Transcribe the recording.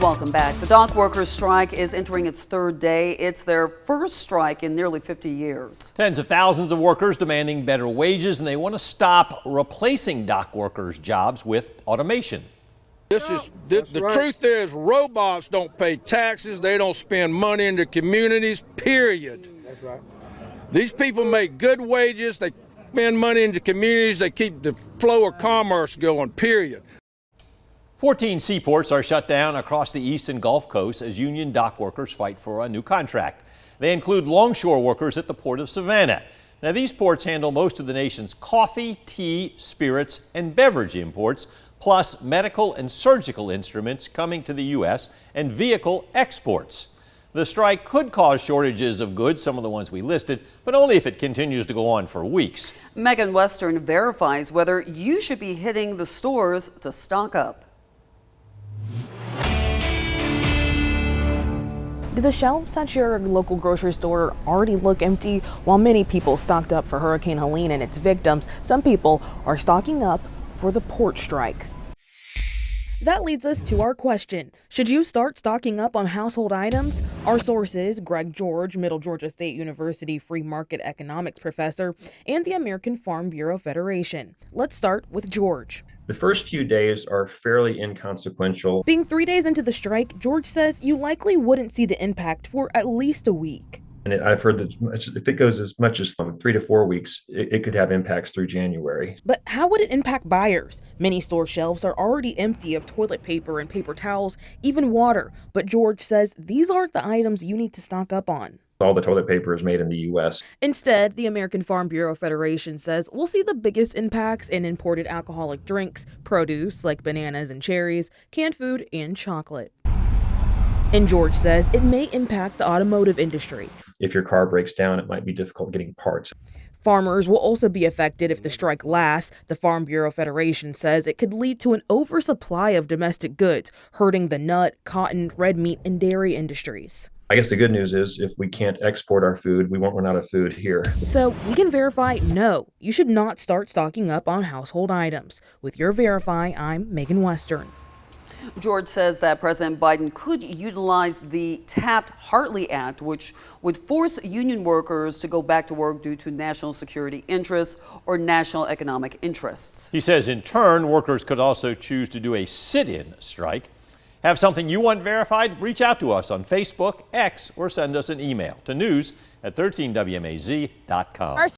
Welcome back. The dock workers' strike is entering its third day. It's their first strike in nearly 50 years. Tens of thousands of workers demanding better wages, and they want to stop replacing dock workers' jobs with automation. The truth is, robots don't pay taxes. They don't spend money in the communities, period. That's right. These people make good wages. They spend money in the communities. They keep the flow of commerce going, period. 14 seaports are shut down across the east and Gulf Coast as union dock workers fight for a new contract. They include longshore workers at the port of Savannah. Now, these ports handle most of the nation's coffee, tea, spirits, and beverage imports, plus medical and surgical instruments coming to the U.S. and vehicle exports. The strike could cause shortages of goods, some of the ones we listed, but only if it continues to go on for weeks. Megan Western verifies whether you should be hitting the stores to stock up. Do the shelves at your local grocery store already look empty? While many people stocked up for Hurricane Helene and its victims, some people are stocking up for the port strike. That leads us to our question. Should you start stocking up on household items? Our sources, Greg George, Middle Georgia State University free market economics professor, and the American Farm Bureau Federation. Let's start with George. The first few days are fairly inconsequential. Being 3 days into the strike, George says you likely wouldn't see the impact for at least a week. And I've heard that if it goes as much as 3 to 4 weeks, it could have impacts through January. But how would it impact buyers? Many store shelves are already empty of toilet paper and paper towels, even water. But George says these aren't the items you need to stock up on. All the toilet paper is made in the U.S. Instead, the American Farm Bureau Federation says we'll see the biggest impacts in imported alcoholic drinks, produce like bananas and cherries, canned food, and chocolate. And George says it may impact the automotive industry. If your car breaks down, it might be difficult getting parts. Farmers will also be affected if the strike lasts. The Farm Bureau Federation says it could lead to an oversupply of domestic goods, hurting the nut, cotton, red meat, and dairy industries. I guess the good news is if we can't export our food, we won't run out of food here. So we can verify, no, you should not start stocking up on household items. With your Verify, I'm Megan Western. George says that President Biden could utilize the Taft-Hartley Act, which would force union workers to go back to work due to national security interests or national economic interests. He says in turn, workers could also choose to do a sit-in strike. Have something you want verified? Reach out to us on Facebook, X, or send us an email to news@13wmaz.com.